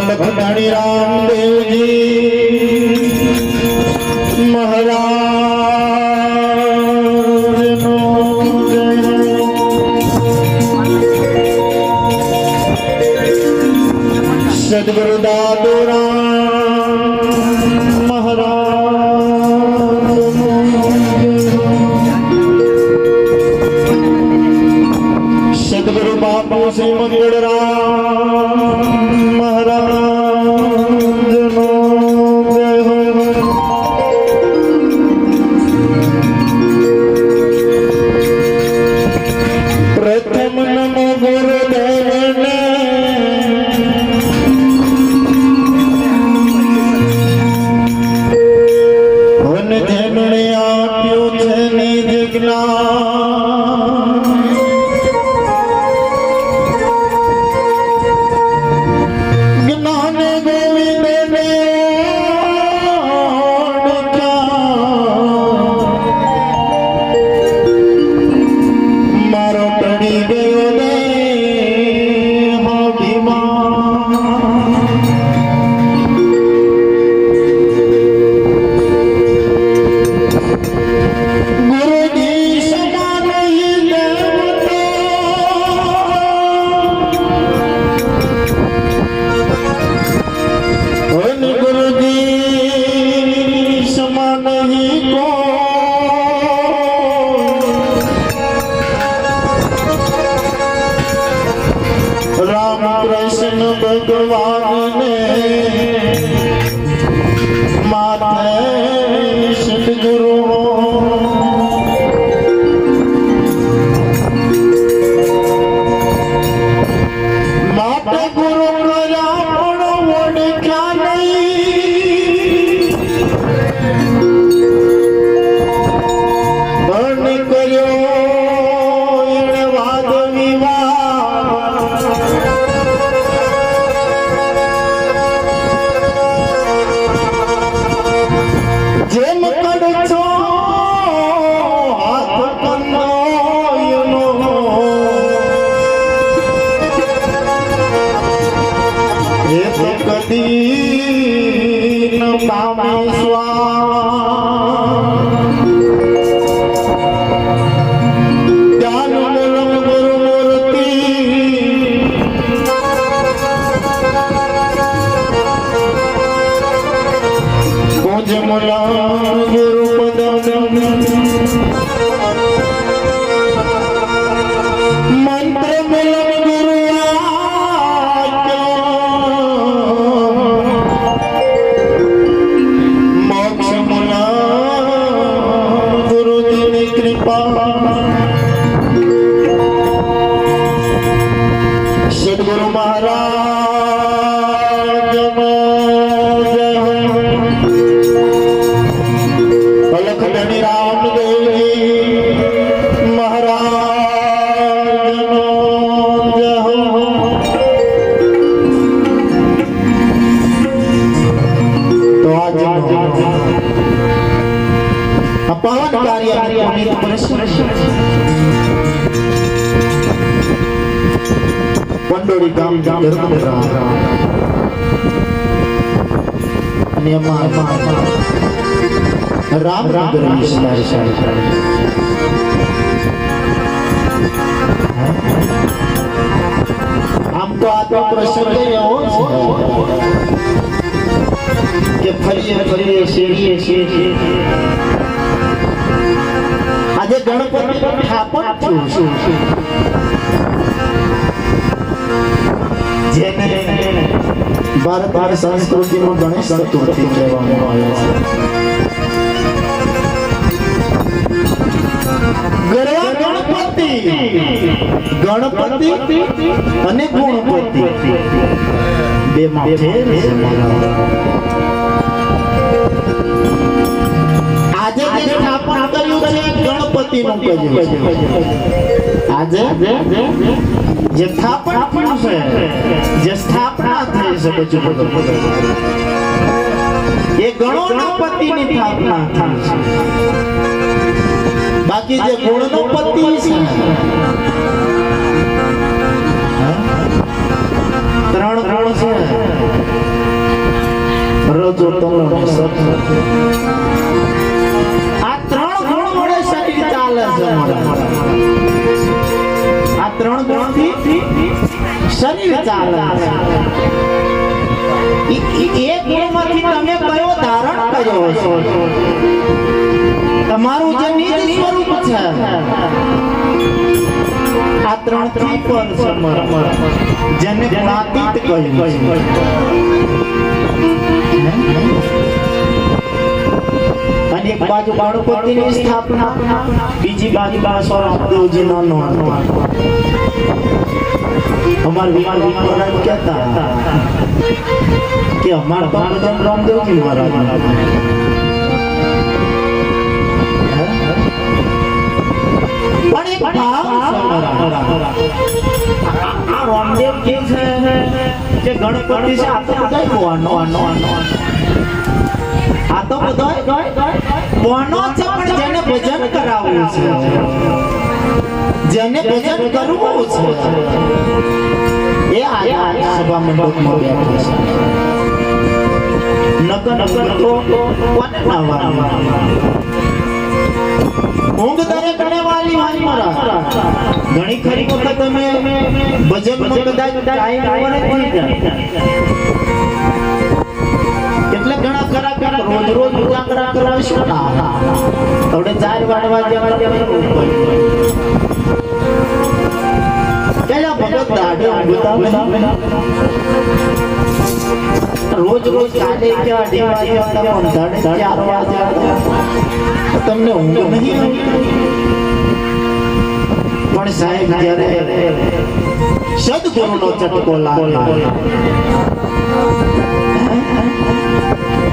લખમણી રામદેવજી મહારાજ સદગુરુ દાદુરામ મહારાજ સદગુરુ બાપુ શ્રી મંગળરામ મહારાજ પ્રથમ નમો ગુરુદેવને જેમણે આપ્યું છે નિજ જ્ઞાન જ્ઞાન ગોવિંદને મારો ટળી ગયો ને કૃષ્ણ ભગવાનને માથે સદગુરુ માથે ગુરુ કર્યા પણ ઓળખ્યા નહીં ધન કર્યો એને વાદ વિવાદ જેમ કડછો હાથ કંદોયનો એ તો કદી ન પામે સ્વાદ જ્ઞાન મૂલમ ગુરુ મૂર્તિ પૂજ મૂલમ ગુરુ પદમ મંત્ર મૂલમ ગુરુ મોક્ષ મૂલમ ગુરુજીની કૃપા સદગુરુ મહારાજ લખમણી રામદેવજી મહારાજ તો આજ પાવન કાર્ય પંડોળી ગામ અને એમાં રામ રામ આમ તો આ તો પ્રસંગ એવો કે ફરીએ ફરીએ શેરીએ છીએ આજે ગણપતિ સ્થાપન છું જેને ભારત સંસ્કૃતિમાં ગણેશ ચતુર્થી કહેવામાં આવે છે ગણપતિ અને ગુણપતિ બે માં ફેર છે આજે જે સ્થાપન કર્યું છે ગણપતિ નું કર્યું છે આજે જે સ્થાપન થયું છે જે સ્થાપના થઈ છે બધું એ ગણોપતિની સ્થાપના થઈ છે બાકી જે ગુણનો પતિ છે ત્રણ ગુણ છે રજો તમો આ ત્રણ ગુણ વડે શરીર ચાલે છે આ ત્રણ ગુણથી શરીર ચાલે છે એક ગુણમાંથી તમે કયો ધારણ કર્યો છો તમારું જે નિજ સ્વરૂપ છે આ ત્રણ થી પર સમર જેને ગુણાતીત કહ્યું છે અને એક બાજુ ગણપતિની સ્થાપના બીજી બાજુ બાસો રામદેવજી નો અમાર વિમાન મહારાજ કહેતા કે અમારા બાળક રામદેવજી મહારાજ પણ એક ભાવ આ રામદેવ જે છે જે ગણપતિ છે આ તો બધા બોનો આ તો બધા બોનો છે પણ જેને ભજન કરાવવું છે જેને ભજન કરવું છે એ આ સભા મંડપમાં બેઠો છે નગન તો કોને નાવાનું ઊંઘ દરેક ને વાલી વાલી મારા ઘણી ખરી વખત તમે ભજનમાં કદાચ ટાઈમ ઓવર થઈ જાય એટલે ઘણા ખરા રોજ રોજ ઉજાગરા કરવા શું ના હવે 4 વાગવા જેવા પેલા ભગત દાડે ઊંઘતા રોજ રોજ કાલે કે 2 વાગ્યા તમે અંધાડે 4 વાગ્યા તમને ઊંઘ નહીં પણ સાહેબ જ્યારે સદગુરુનો ચટકો લાગે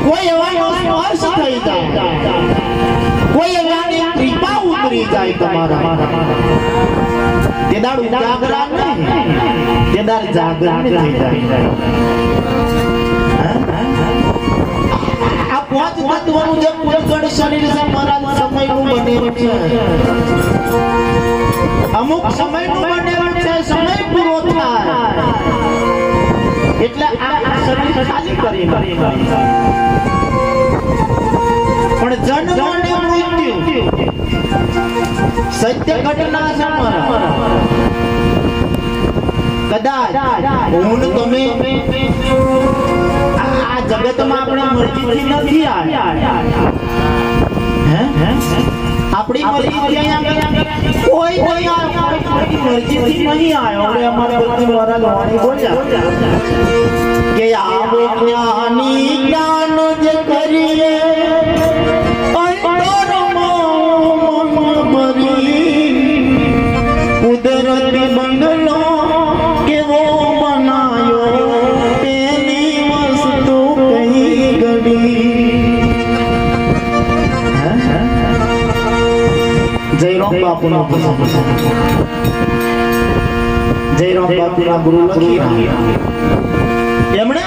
કોઈ એવાનો સ્પર્શ થઈ જાય કોઈ એવાની કૃપા ઉતરી જાય તમારા તે દાડું જાગરણ નહીં તે દાડ જાગરણ થઈ જાય આ પાંચ તત્વનું જે પૂરગણ શરીર છે મારા સમયનું બનેલું છે અમુક સમયનું બનેલું છે સમય પૂરો થાય એટલે આ શરીર ખાલી કરી પણ જન્મ અને મૃત્યુ સત્ય ઘટના છે કદાચ હું તમે આ જગતમાં આપણે મરજીથી નથી આવ્યા આપણી મરજીથી અહીંયા કોઈ નહીં આવ્યો કોઈ મરજીથી નહીં આવ્યો હવે અમારા બધી મહારાજ વાણી બોલ્યા કે આવો જ્ઞાની જ્ઞાન જે કરીએ કુદરતી બંગલો કેવો બનાયો તેની વસ્તુ કઈ ગડી જય રામ બાપુનો જય રામ બાપુના ગુરુ લખી એમણે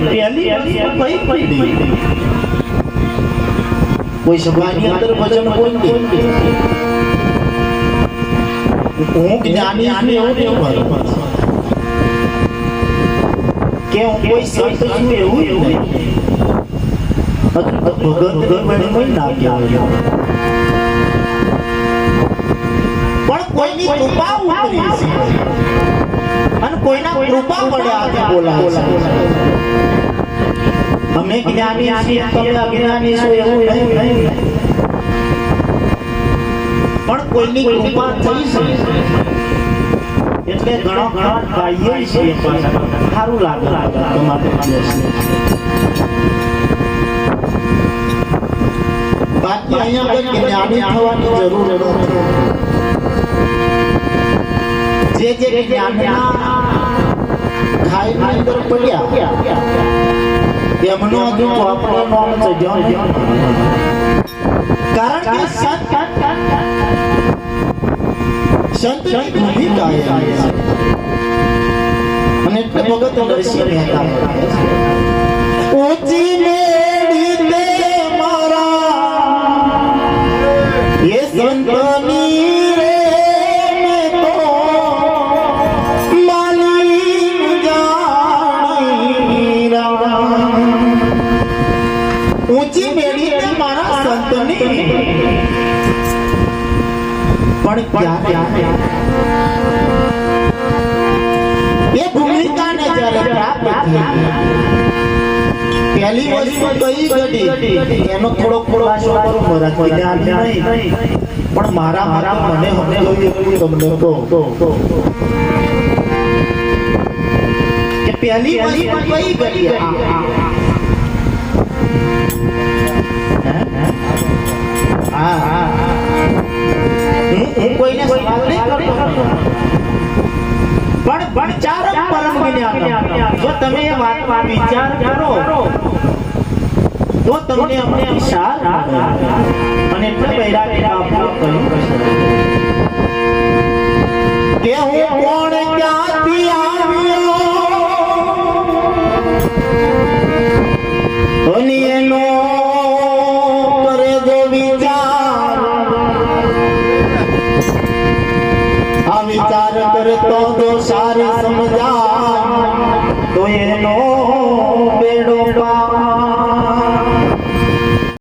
પહેલી કઈ કોઈ સભાની અંદર ભજન બોલતી હું જ્ઞાની છું એવું નહીં કે હું કોઈ સંત છું એવું નહીં ભગત મને કોઈ ના કહેવાય પણ કોઈની કૃપા ઉતરી છે અને કોઈના કૃપા વડે આજે બોલાય છે અમે જ્ઞાની છીએ તમે અજ્ઞાની છો એવું નહીં પણ કોઈની કૃપા થઈ છે એટલે ઘણો ગાઈએ છીએ સારું લાગે તમારે બાકી અહીંયા કોઈ જ્ઞાની થવાની જરૂર નથી જે જ્ઞાનના ખાઈની અંદર પડ્યા એમનો હજુ આપણો નામ ચડ્યો કારણ કે સંતની ભૂમિકા અને એટલે ભગત નરસિંહ મહેતા ઊંચી મેળી તે મારા એ સંતની રે મેં તો માલિક જાણી ઊંચી મેળી તે મારા સંતની પણ ક્યારે એ ભૂમિકાને જ્યારે પ્રાપ્ત થઈ પહેલી વસ્તુ કઈ ઘડી એનો થોડો ખુલાસો કરું મરાઠી નહીં પણ મારા મને જોઈએ તમને કહો કે પહેલી વસ્તુ કઈ ઘડી હા હું કોઈને સવાલ નહીં કરું પણ વિચાર પરમ જ્ઞાન જો તમે એ વાત વિચાર કરો તો તમને અમને વિચાર અને એટલે વૈરાગ્ય બાપુ કહ્યું કે હું કોણ ક્યાંથી આવ્યો અને એનો કરે જો વિચાર આ વિચાર કરતો જો સારી સમજાય તો એનો